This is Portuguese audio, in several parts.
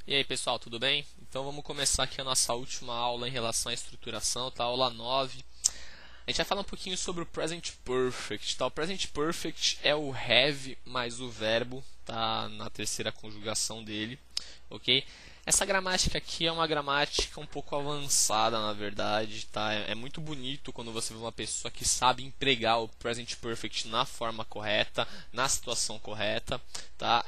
E aí pessoal, tudo bem? Então vamos começar aqui a nossa última aula em relação à estruturação, tá? Aula 9. A gente vai falar um pouquinho sobre o Present Perfect, tá? O Present Perfect é o have mais o verbo, tá? Na terceira conjugação dele, ok? Essa gramática aqui é uma gramática um pouco avançada, na verdade, tá? É muito bonito quando você vê uma pessoa que sabe empregar o Present Perfect na forma correta, na situação correta, tá?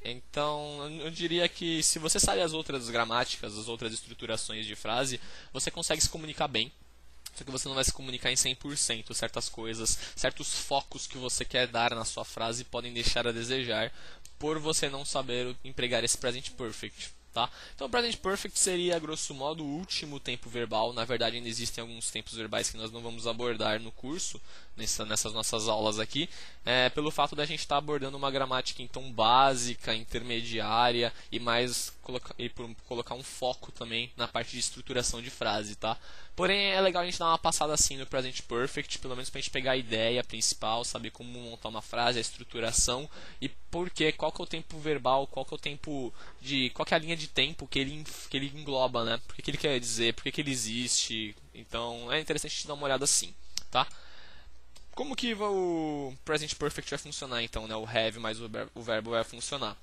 Então, eu diria que se você sabe as outras gramáticas, as outras estruturações de frase, você consegue se comunicar bem. Só que você não vai se comunicar em 100%. Certas coisas, certos focos que você quer dar na sua frase podem deixar a desejar por você não saber empregar esse present perfect. Tá? Então, o present perfect seria, grosso modo, o último tempo verbal. Na verdade, ainda existem alguns tempos verbais que nós não vamos abordar no curso, nessas nossas aulas aqui, pelo fato da gente estar abordando uma gramática então básica, intermediária e mais colocar um foco também na parte de estruturação de frase, tá? Porém, é legal a gente dar uma passada assim no Present Perfect, pelo menos para a gente pegar a ideia principal, saber como montar uma frase, a estruturação e por quê, qual que é o tempo verbal, qual que é o tempo de, qual que é a linha de tempo que ele engloba, né? Por que ele quer dizer, por que ele existe. Então, é interessante a gente dar uma olhada assim, tá? Como que o Present Perfect vai funcionar então, né? O have mais o verbo vai funcionar.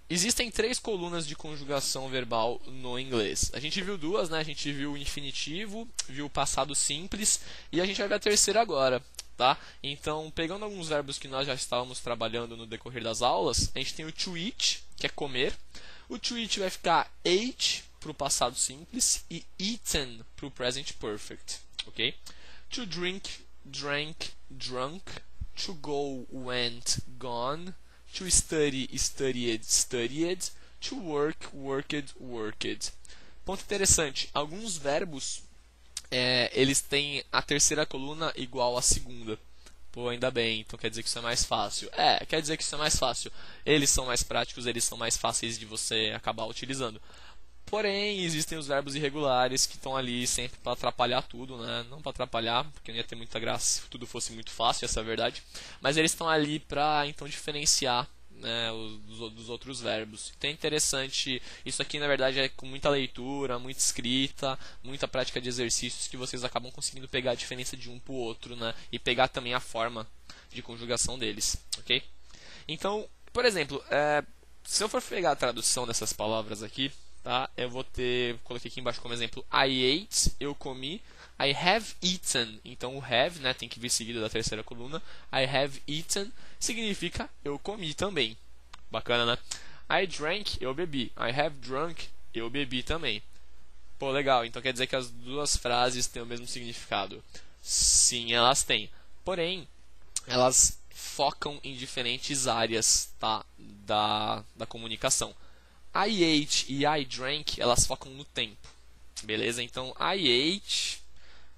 Existem três colunas de conjugação verbal no inglês. A gente viu duas, né? A gente viu o infinitivo, viu o passado simples e a gente vai ver a terceira agora, tá? Então, pegando alguns verbos que nós já estávamos trabalhando no decorrer das aulas, a gente tem o to eat, que é comer. O to eat vai ficar ate para o passado simples e eaten para o present perfect, ok? To drink, drank, drunk. To go, went, gone. To study, studied, studied. To work, worked, worked. Ponto interessante, alguns verbos eles têm a terceira coluna igual à segunda. Pô, ainda bem, então quer dizer que isso é mais fácil. Quer dizer que isso é mais fácil. Eles são mais práticos, eles são mais fáceis de você acabar utilizando. Porém, existem os verbos irregulares que estão ali sempre para atrapalhar tudo, né? Não para atrapalhar, porque não ia ter muita graça se tudo fosse muito fácil, essa é a verdade. Mas eles estão ali para então diferenciar, né, dos outros verbos. Então é interessante. Isso aqui na verdade é com muita leitura, muita escrita, muita prática de exercícios que vocês acabam conseguindo pegar a diferença de um para o outro, né? E pegar também a forma de conjugação deles, ok? Então, por exemplo, se eu for pegar a tradução dessas palavras aqui, tá? Eu vou ter, coloquei aqui embaixo como exemplo, I ate, eu comi. I have eaten, então o have, né, tem que vir seguido da terceira coluna. I have eaten significa eu comi também. Bacana, né? I drank, eu bebi. I have drunk, eu bebi também. Pô, legal. Então quer dizer que as duas frases têm o mesmo significado. Sim, elas têm. Porém, elas focam em diferentes áreas, tá, da comunicação. I ate e I drank, elas focam no tempo. Beleza? Então, I ate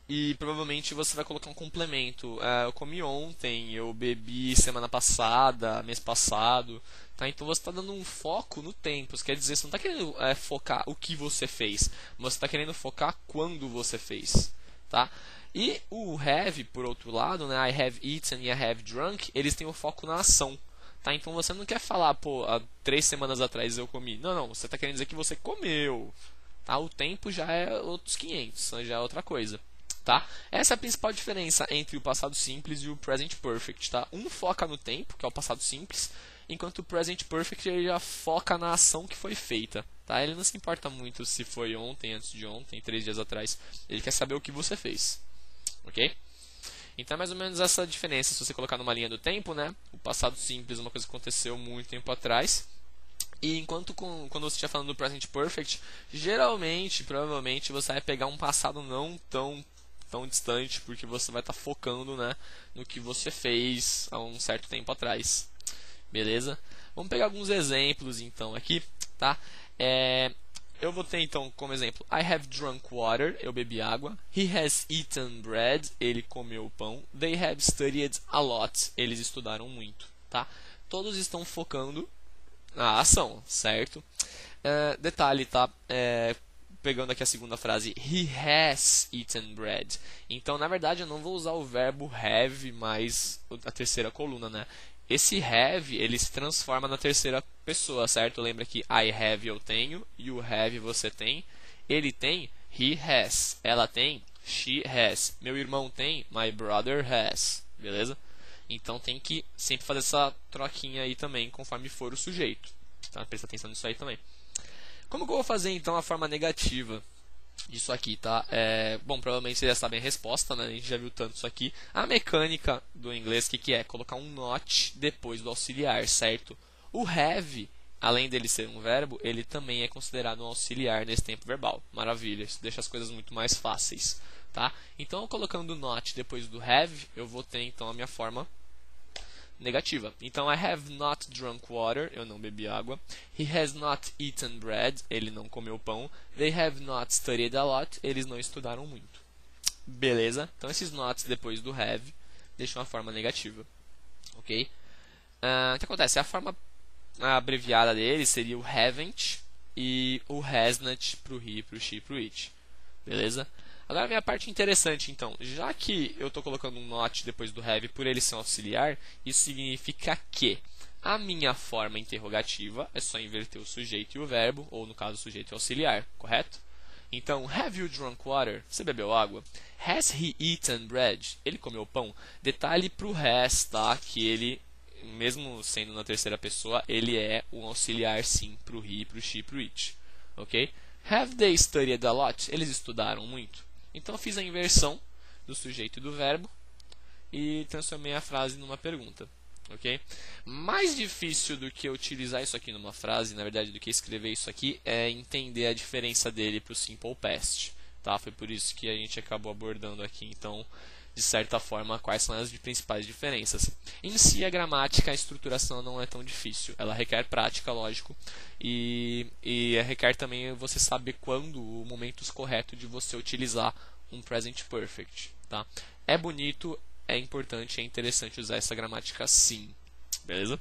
e provavelmente você vai colocar um complemento. Eu comi ontem, eu bebi semana passada, mês passado. Tá? Então você está dando um foco no tempo. Isso quer dizer, você não está querendo focar o que você fez, mas você está querendo focar quando você fez. Tá? E o have, por outro lado, né, I have eaten e I have drunk, eles têm o foco na ação. Tá? Então você não quer falar, pô, há 3 semanas atrás eu comi. Não, não, você está querendo dizer que você comeu. Tá? O tempo já é outros 500, já é outra coisa. Tá? Essa é a principal diferença entre o passado simples e o present perfect. Tá? Um foca no tempo, que é o passado simples, enquanto o present perfect ele já foca na ação que foi feita. Tá? Ele não se importa muito se foi ontem, antes de ontem, 3 dias atrás. Ele quer saber o que você fez. Ok? Então é mais ou menos essa diferença. Se você colocar numa linha do tempo, né? O passado simples é uma coisa que aconteceu muito tempo atrás. E enquanto quando você estiver falando do present perfect, geralmente, provavelmente, você vai pegar um passado não tão distante, porque você vai estar focando, né, no que você fez há um certo tempo atrás. Beleza? Vamos pegar alguns exemplos então aqui, tá? Eu vou ter então como exemplo I have drunk water, eu bebi água. He has eaten bread, ele comeu pão. They have studied a lot, eles estudaram muito, tá? Todos estão focando na ação, certo? Detalhe, tá? Pegando aqui a segunda frase, he has eaten bread. Então, na verdade, eu não vou usar o verbo have mais a terceira coluna, né? esse have, ele se transforma na terceira pessoa, certo? Lembra que I have, eu tenho, you have, você tem, ele tem, he has, ela tem, she has, meu irmão tem, my brother has, beleza? Então tem que sempre fazer essa troquinha aí também, conforme for o sujeito, tá? Presta atenção nisso aí também. Como que eu vou fazer então a forma negativa disso aqui, tá? Bom, provavelmente vocês já sabem a resposta, né? A gente já viu tanto isso aqui. A mecânica do inglês, que é? Colocar um not depois do auxiliar, certo? O have, além dele ser um verbo, ele também é considerado um auxiliar nesse tempo verbal. Maravilha, isso deixa as coisas muito mais fáceis, tá? Então, colocando not depois do have, eu vou ter então a minha forma negativa. Então, I have not drunk water, eu não bebi água. He has not eaten bread, ele não comeu pão. They have not studied a lot, eles não estudaram muito. Beleza? Então, esses nots depois do have deixam a forma negativa. Ok? O que acontece? A forma abreviada dele seria o haven't e o hasn't pro he, pro she, pro it. Beleza? Agora vem a parte interessante, então. Já que eu estou colocando um not depois do have por ele ser um auxiliar, isso significa que a minha forma interrogativa é só inverter o sujeito e o verbo, ou no caso o sujeito e o auxiliar, correto? Então, have you drunk water? Você bebeu água? Has he eaten bread? Ele comeu pão? Detalhe para o has, tá? Que ele, mesmo sendo na terceira pessoa, ele é um auxiliar sim para o he, para o she, para o it. Ok? Have they studied a lot? Eles estudaram muito? Então, eu fiz a inversão do sujeito e do verbo e transformei a frase numa pergunta. Ok? Mais difícil do que utilizar isso aqui numa frase, na verdade, do que escrever isso aqui, é entender a diferença dele para o simple past. Tá? Foi por isso que a gente acabou abordando aqui, então, de certa forma, quais são as principais diferenças. Em si, a gramática, a estruturação não é tão difícil. Ela requer prática, lógico, e requer também você saber quando o momento correto de você utilizar um present perfect. Tá? É bonito, é importante, é interessante usar essa gramática sim. Beleza?